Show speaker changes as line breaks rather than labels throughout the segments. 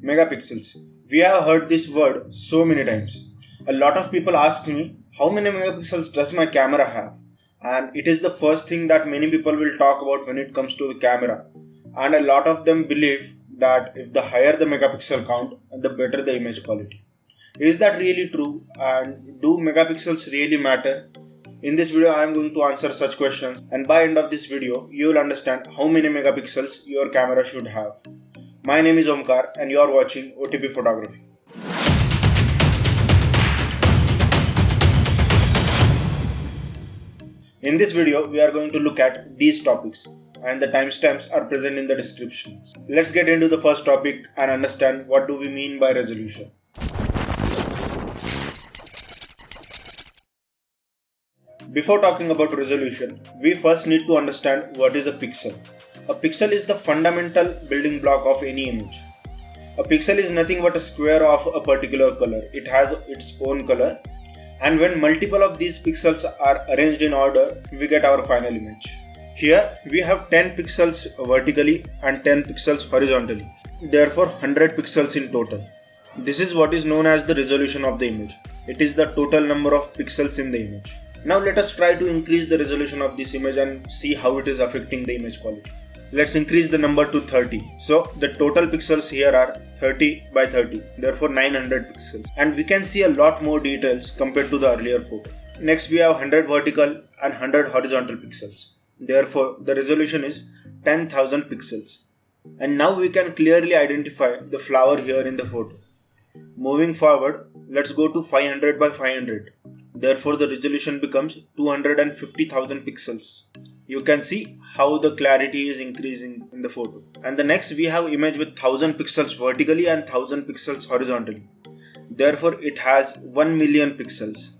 Megapixels. We have heard this word so many times. A lot of people ask me, how many megapixels does my camera have? And it is the first thing that many people will talk about when it comes to the camera. And a lot of them believe that if the higher the megapixel count, the better the image quality. Is that really true? And do megapixels really matter? In this video, I am going to answer such questions, and by end of this video, you will understand how many megapixels your camera should have. My name is Omkar and you are watching OTP Photography. In this video, we are going to look at these topics and the timestamps are present in the descriptions. Let's get into the first topic and understand what do we mean by resolution. Before talking about resolution, we first need to understand what is a pixel. A pixel is the fundamental building block of any image. A pixel is nothing but a square of a particular color. It has its own color, and when multiple of these pixels are arranged in order, we get our final image. Here we have 10 pixels vertically and 10 pixels horizontally, therefore 100 pixels in total. This is what is known as the resolution of the image. It is the total number of pixels in the image. Now let us try to increase the resolution of this image and see how it is affecting the image quality. Let's increase the number to 30. So the total pixels here are 30 by 30, therefore 900 pixels. And we can see a lot more details compared to the earlier photo. Next we have 100 vertical and 100 horizontal pixels. Therefore the resolution is 10,000 pixels. And now we can clearly identify the flower here in the photo. Moving forward, let's go to 500 by 500. Therefore the resolution becomes 250,000 pixels. You can see how the clarity is increasing in the photo. And the next we have image with 1000 pixels vertically and 1000 pixels horizontally. Therefore it has 1 million pixels.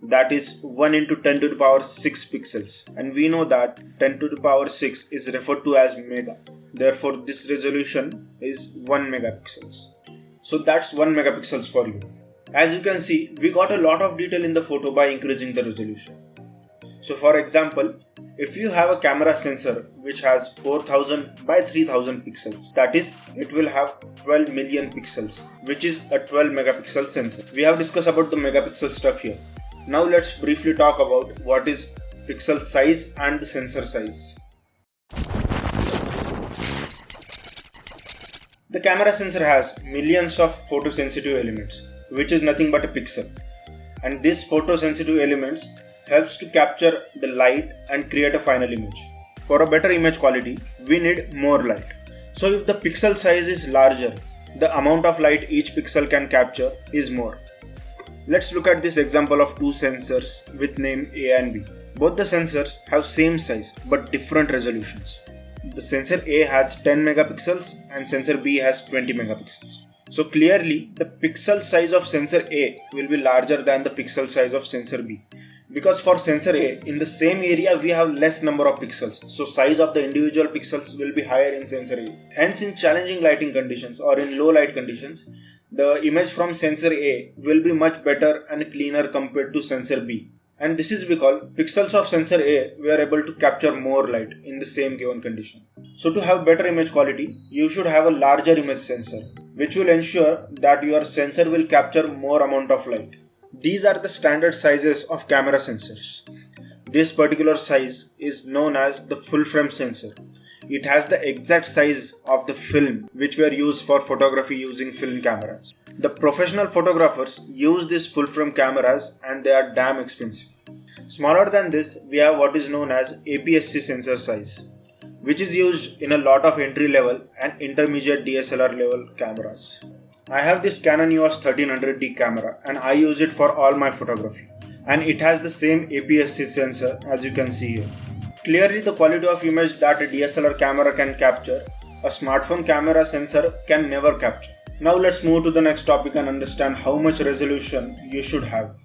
That is 1 into 10 to the power 6 pixels. And we know that 10 to the power 6 is referred to as mega. Therefore this resolution is 1 megapixels. So that's 1 megapixels for you. As you can see, we got a lot of detail in the photo by increasing the resolution. So for example, if you have a camera sensor which has 4000 by 3000 pixels, that is, it will have 12 million pixels, which is a 12 megapixel sensor. We have discussed about the megapixel stuff here. Now let's briefly talk about what is pixel size and the sensor size. The camera sensor has millions of photosensitive elements, which is nothing but a pixel. And these photosensitive elements helps to capture the light and create a final image. For a better image quality, we need more light. So if the pixel size is larger, the amount of light each pixel can capture is more. Let's look at this example of two sensors with name A and B. Both the sensors have same size but different resolutions. The sensor A has 10 megapixels and sensor B has 20 megapixels. So clearly the pixel size of sensor A will be larger than the pixel size of sensor B. Because for sensor A, in the same area we have less number of pixels, so size of the individual pixels will be higher in sensor A. Hence in challenging lighting conditions or in low light conditions, the image from sensor A will be much better and cleaner compared to sensor B. And this is because pixels of sensor A were able to capture more light in the same given condition. So to have better image quality, you should have a larger image sensor, which will ensure that your sensor will capture more amount of light. These are the standard sizes of camera sensors. This particular size is known as the full frame sensor. It has the exact size of the film which were used for photography using film cameras. The professional photographers use these full frame cameras and they are damn expensive. Smaller than this, we have what is known as APS-C sensor size, which is used in a lot of entry level and intermediate DSLR level cameras. I have this Canon EOS 1300D camera and I use it for all my photography, and it has the same APS-C sensor as you can see here. Clearly the quality of image that a DSLR camera can capture, a smartphone camera sensor can never capture. Now let's move to the next topic and understand how much resolution you should have.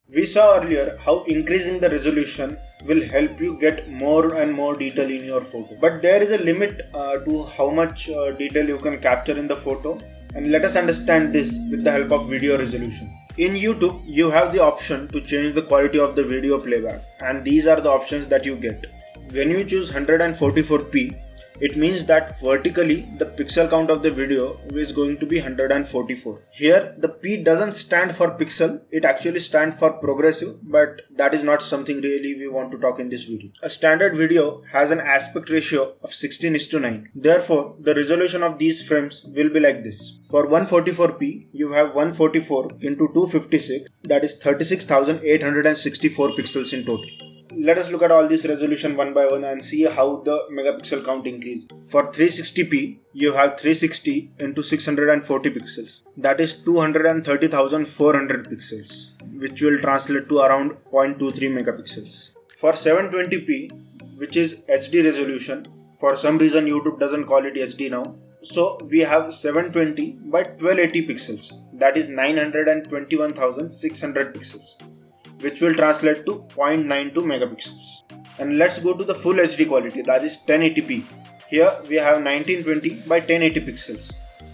We saw earlier how increasing the resolution will help you get more and more detail in your photo. But there is a limit to how much detail you can capture in the photo, and let us understand this with the help of video resolution. In YouTube, you have the option to change the quality of the video playback, and these are the options that you get. When you choose 144p, It means that vertically the pixel count of the video is going to be 144. Here the P doesn't stand for pixel, it actually stands for progressive, but that is not something really we want to talk in this video. A standard video has an aspect ratio of 16:9. Therefore, the resolution of these frames will be like this. For 144p, you have 144 into 256, that is 36,864 pixels in total. Let us look at all this resolution one by one and see how the megapixel count increases. For 360p, you have 360 into 640 pixels. That is 230,400 pixels, which will translate to around 0.23 megapixels. For 720p, which is HD resolution, for some reason YouTube doesn't call it HD now. So we have 720 by 1280 pixels. That is 921,600 pixels, which will translate to 0.92 megapixels. And let's go to the full HD quality, that is 1080p. Here we have 1920 by 1080 pixels,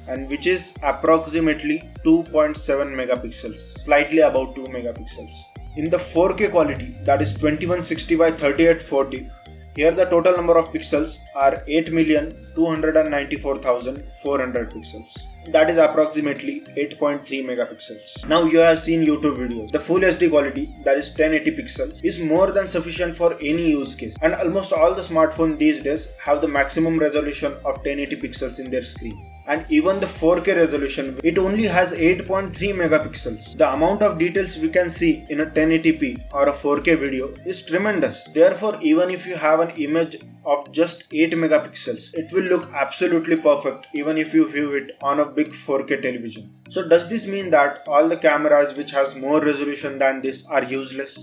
and which is approximately 2.7 megapixels, slightly above 2 megapixels. In the 4K quality, that is 2160 by 3840, here the total number of pixels are 8,294,400 pixels. That is approximately 8.3 megapixels. Now you have seen YouTube videos. The full HD quality, that is 1080 pixels, is more than sufficient for any use case, and almost all the smartphones these days have the maximum resolution of 1080 pixels in their screen. And even the 4K resolution, it only has 8.3 megapixels. The amount of details we can see in a 1080p or a 4K video is tremendous. Therefore, even if you have an image of just 8 megapixels, it will look absolutely perfect even if you view it on a big 4K television. So does this mean that all the cameras which has more resolution than this are useless?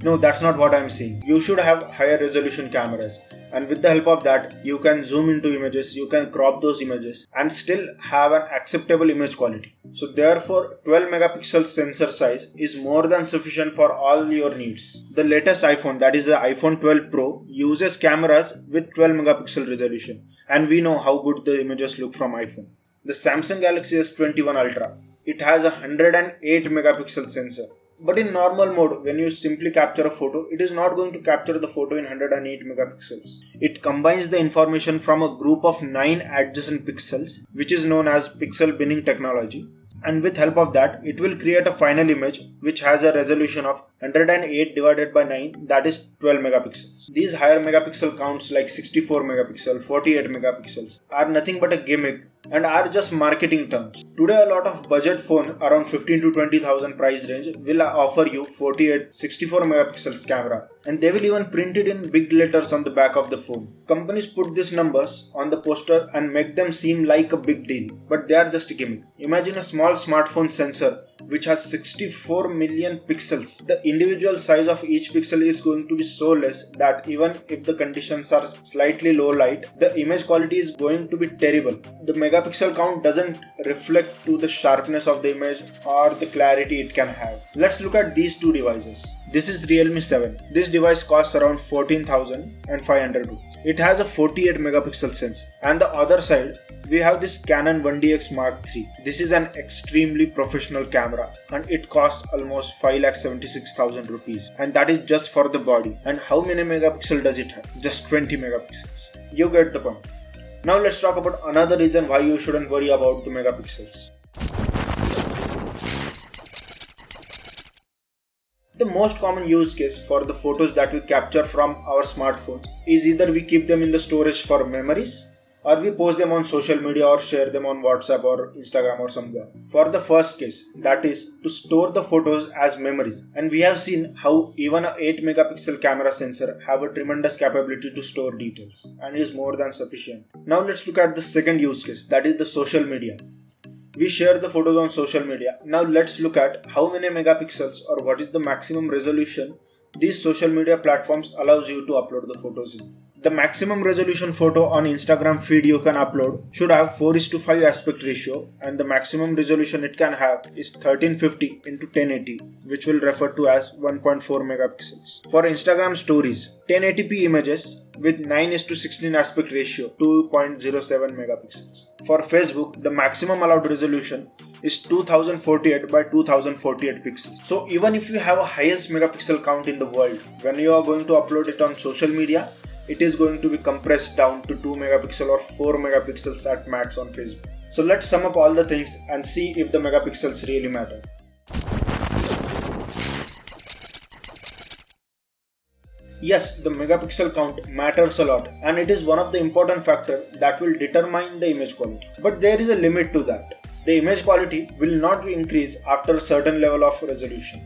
No, that's not what I'm saying. You should have higher resolution cameras, and with the help of that you can zoom into images, you can crop those images and still have an acceptable image quality. So therefore 12 megapixel sensor size is more than sufficient for all your needs. The latest iPhone, that is the iPhone 12 Pro, uses cameras with 12 megapixel resolution, and we know how good the images look from iPhone. The Samsung Galaxy S21 Ultra, it has a 108 megapixel sensor. But in normal mode, when you simply capture a photo, it is not going to capture the photo in 108 megapixels. It combines the information from a group of 9 adjacent pixels, which is known as pixel binning technology. And with help of that, it will create a final image which has a resolution of 108 divided by 9, that is 12 megapixels. These higher megapixel counts like 64 megapixel, 48 megapixels are nothing but a gimmick and are just marketing terms. Today a lot of budget phone around 15 to 20,000 price range will offer you 48, 64 megapixels camera, and they will even print it in big letters on the back of the phone. Companies put these numbers on the poster and make them seem like a big deal, but they are just a gimmick. Imagine a small smartphone sensor which has 64 million pixels. The individual size of each pixel is going to be so less that even if the conditions are slightly low light, the image quality is going to be terrible. The megapixel count doesn't reflect to the sharpness of the image or the clarity it can have. Let's look at these two devices. This is Realme 7. This device costs around 14,500 rupees. It has a 48 megapixel sensor. And the other side, we have this Canon 1DX Mark III. This is an extremely professional camera and it costs almost 5,76,000 rupees. And that is just for the body. And how many megapixels does it have? Just 20 megapixels. You get the point. Now let's talk about another reason why you shouldn't worry about the megapixels. The most common use case for the photos that we capture from our smartphones is either we keep them in the storage for memories, or we post them on social media or share them on WhatsApp or Instagram or somewhere. For the first case, that is to store the photos as memories, and we have seen how even a 8 megapixel camera sensor have a tremendous capability to store details and is more than sufficient. Now let's look at the second use case, that is the social media. We share the photos on social media. Now let's look at how many megapixels or what is the maximum resolution these social media platforms allows you to upload the photos in. The maximum resolution photo on Instagram feed you can upload should have 4:5 aspect ratio, and the maximum resolution it can have is 1350 into 1080, which will refer to as 1.4 megapixels. For Instagram stories, 1080p images with 9:16 aspect ratio, 2.07 megapixels. For Facebook, the maximum allowed resolution is 2048 by 2048 pixels. So even if you have a highest megapixel count in the world, when you are going to upload it on social media, it is going to be compressed down to 2 megapixel or 4 megapixels at max on Facebook. So let's sum up all the things and see if the megapixels really matter. Yes, the megapixel count matters a lot, and it is one of the important factors that will determine the image quality. But there is a limit to that. The image quality will not increase after a certain level of resolution.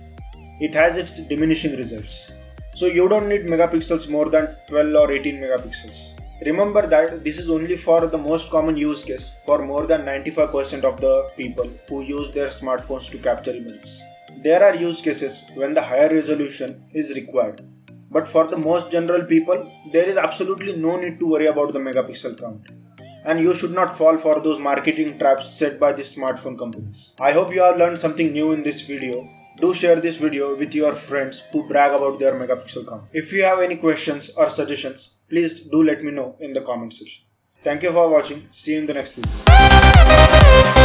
It has its diminishing results. So you don't need megapixels more than 12 or 18 megapixels. Remember that this is only for the most common use case for more than 95% of the people who use their smartphones to capture images. There are use cases when the higher resolution is required. But for the most general people, there is absolutely no need to worry about the megapixel count. And you should not fall for those marketing traps set by the smartphone companies. I hope you have learned something new in this video. Do share this video with your friends who brag about their megapixel count. If you have any questions or suggestions, please do let me know in the comment section. Thank you for watching. See you in the next video.